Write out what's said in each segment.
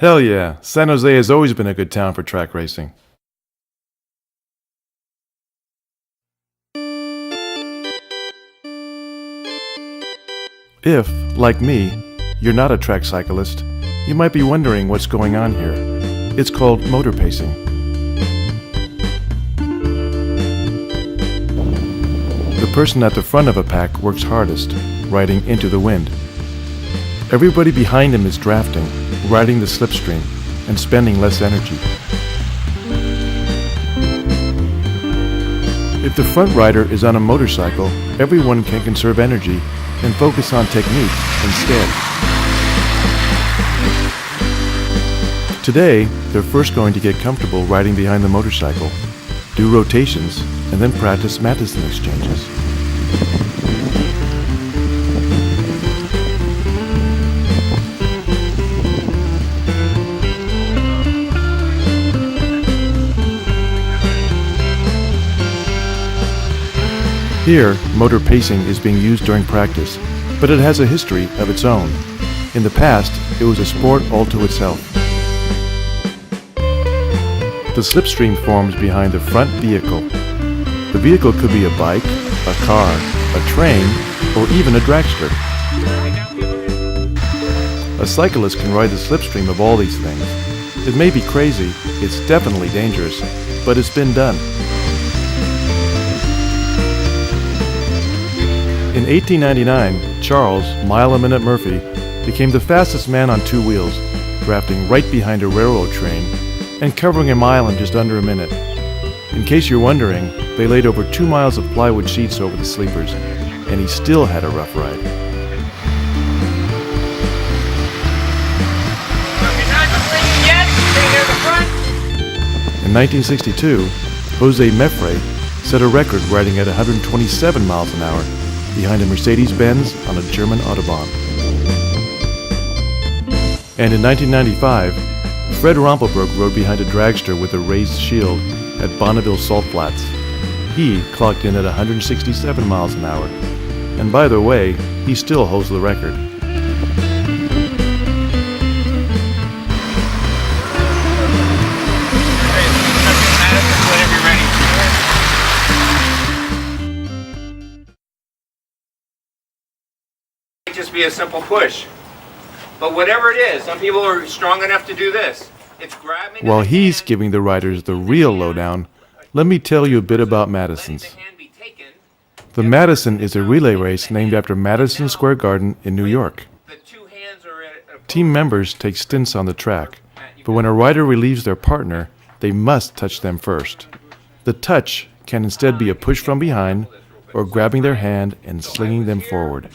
Hell yeah, San Jose has always been a good town for track racing. If, like me, you're not a track cyclist, you might be wondering what's going on here. It's called motor pacing. The person at the front of a pack works hardest, riding into the wind. Everybody behind him is drafting, riding the slipstream, and spending less energy. If the front rider is on a motorcycle, everyone can conserve energy and focus on technique instead. Today, they're first going to get comfortable riding behind the motorcycle, do rotations, and then practice Madison exchanges. Here, motor pacing is being used during practice, but it has a history of its own. In the past, it was a sport all to itself. The slipstream forms behind the front vehicle. The vehicle could be a bike, a car, a train, or even a dragster. A cyclist can ride the slipstream of all these things. It may be crazy, it's definitely dangerous, but it's been done. In 1899, Charles Mile-a-Minute Murphy became the fastest man on two wheels, drafting right behind a railroad train and covering a mile in just under a minute. In case you're wondering, they laid over 2 miles of plywood sheets over the sleepers, and he still had a rough ride. In 1962, Jose Meffre set a record riding at 127 miles an hour behind a Mercedes-Benz on a German Autobahn. And in 1995, Fred Rumpelberg rode behind a dragster with a raised shield at Bonneville Salt Flats. He clocked in at 167 miles an hour. And by the way, he still holds the record. Just be a simple push, but whatever it is, some people are strong enough to do this. It's grabbing. While he's giving the riders the real lowdown, let me tell you a bit about Madison's. The Madison is a relay race named after Madison Square Garden in New York. Team members take stints on the track, but when a rider relieves their partner, they must touch them first. The touch can instead be a push from behind or grabbing their hand and slinging them forward.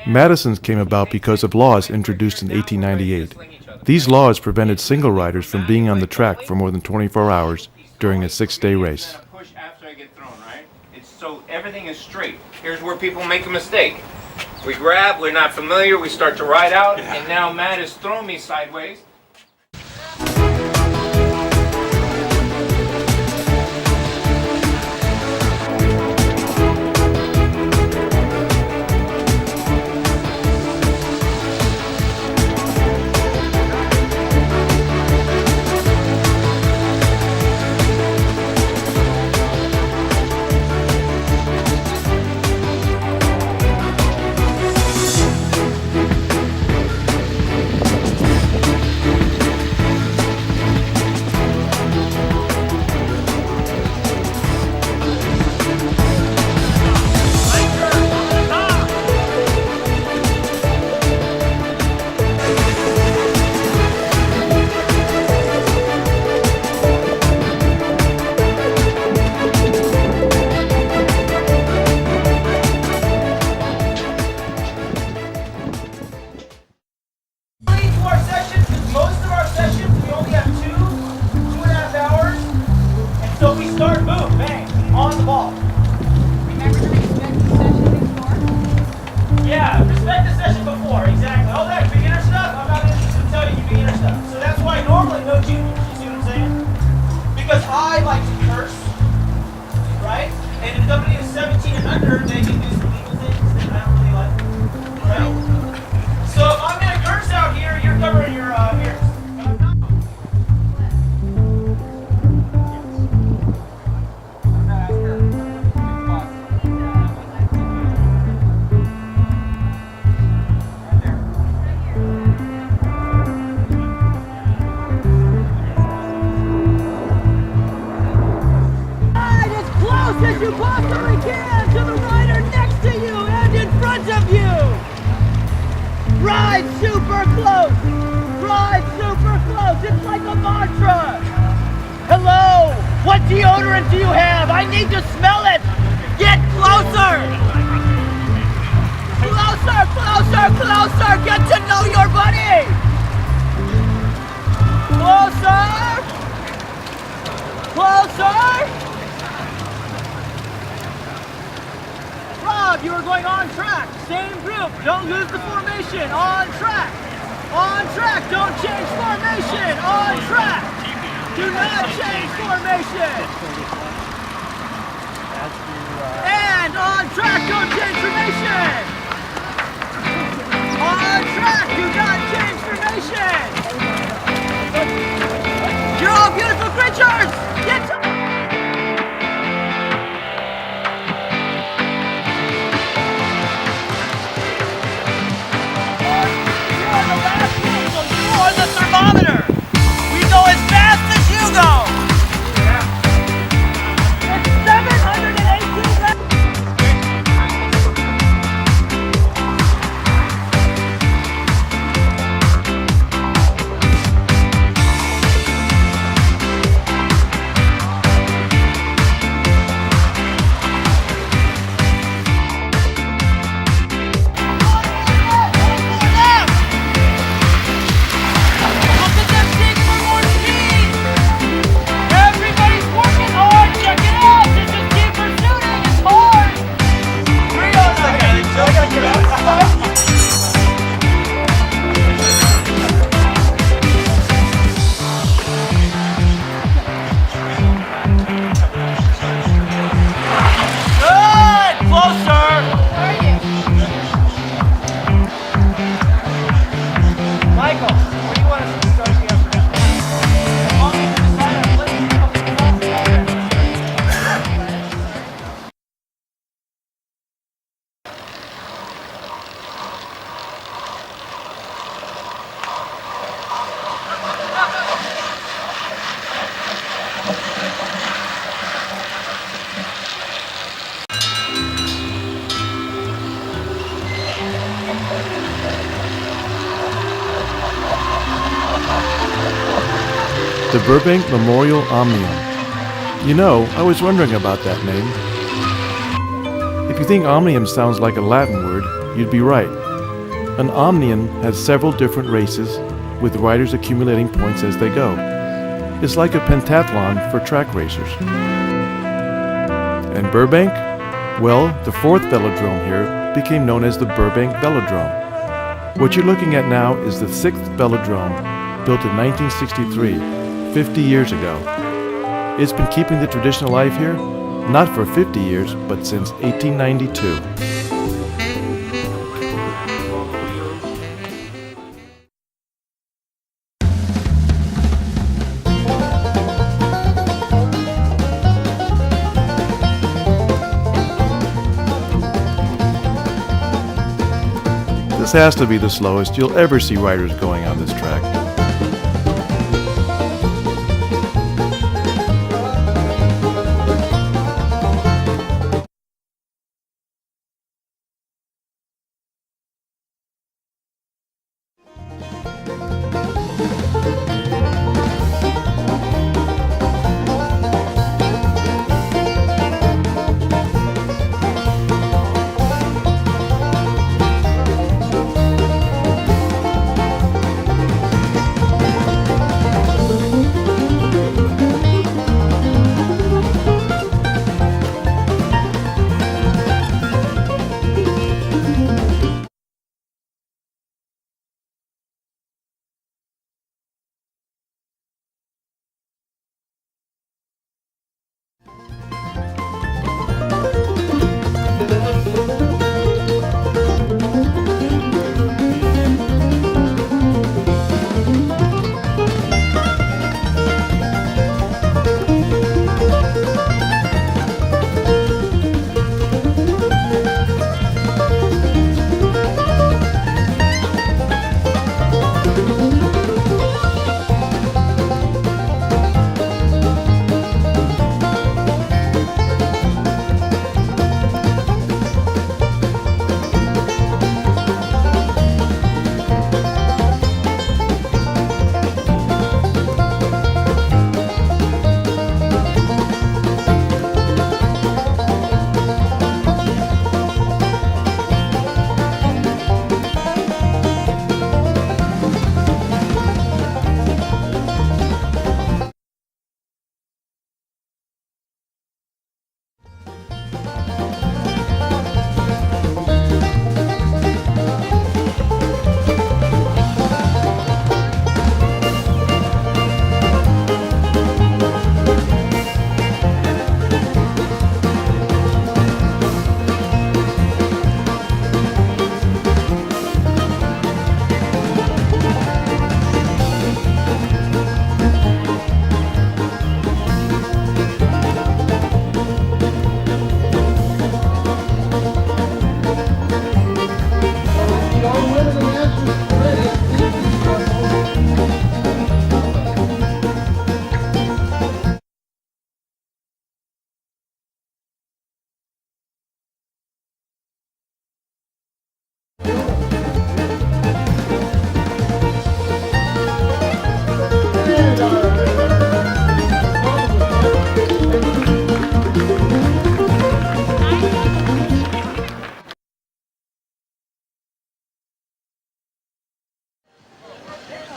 Madison's came about because of laws introduced in 1898. These laws prevented single riders from being on the track for more than 24 hours during a 6-day race. Push after I get thrown, right? It's so everything is straight. Here's where people make a mistake. We grab, we're not familiar, we start to ride out, and now Matt has thrown me sideways. So we start, boom, bang, on the ball. Remember to respect the session before? Yeah, respect the session before, exactly. All that beginner stuff, I'm not interested in telling you beginner stuff. So that's why normally no juniors, you see what I'm saying? Because I like to curse, right? And if somebody is 17 and under, they can do some legal things that I don't really like, right? So if I'm gonna curse out here, you're covering your Ride super close! Ride super close! It's like a mantra! Hello! What deodorant do you have? I need to smell it! Get closer! Closer, closer, closer! Get to know your buddy! Closer! Closer! Rob, you are going on track. Same group. Don't lose the formation. On track. On track. Don't change formation. On track. Do not change formation. And on track. Don't change formation. On track. Do not change formation. You're all beautiful creatures. Get to on the thermometer. We go as fast as you go. It's 718 left. The Burbank Memorial Omnium. You know, I was wondering about that name. If you think omnium sounds like a Latin word, you'd be right. An omnium has several different races, with riders accumulating points as they go. It's like a pentathlon for track racers. And Burbank? Well, the fourth velodrome here became known as the Burbank Velodrome. What you're looking at now is the sixth velodrome, built in 1963, 50 years ago. It's been keeping the tradition alive here, not for 50 years, but since 1892. This has to be the slowest you'll ever see riders going on this track.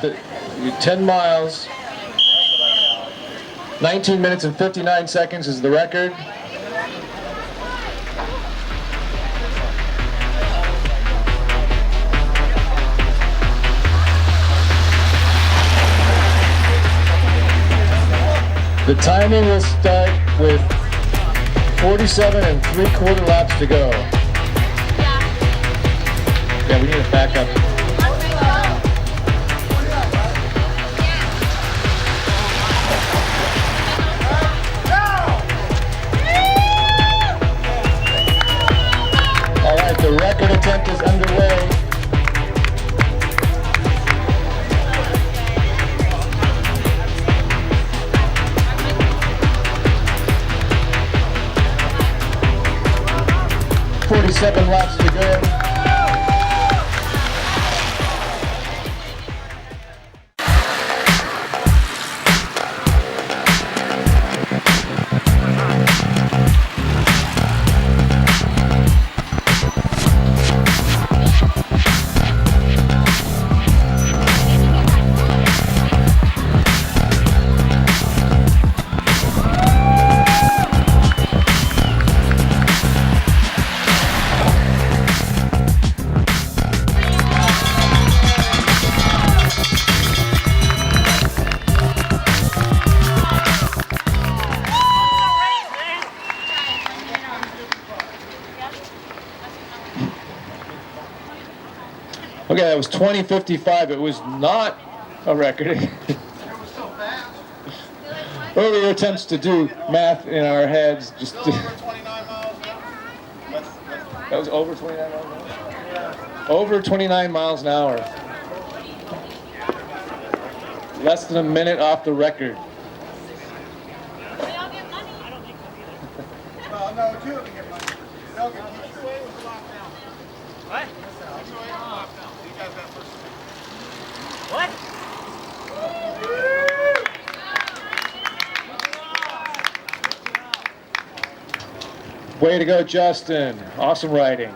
10 miles, 19 minutes and 59 seconds is the record. The timing will start with 47 3/4 laps to go. Yeah, we need to back up. All right, the record attempt is underway. Seven laps to go. Okay, that was 20:55. It was not a record. Earlier attempts to do math in our heads just. Over 29 miles an hour. That was over 29 miles an hour? Yeah. Over 29 miles an hour. Less than a minute off the record. They all get money. I don't think so either. Well, no, two of them get money. They'll get That's the way it was locked down. What? That's the way it was locked down. You guys got first. What? Way to go, Justin. Awesome riding.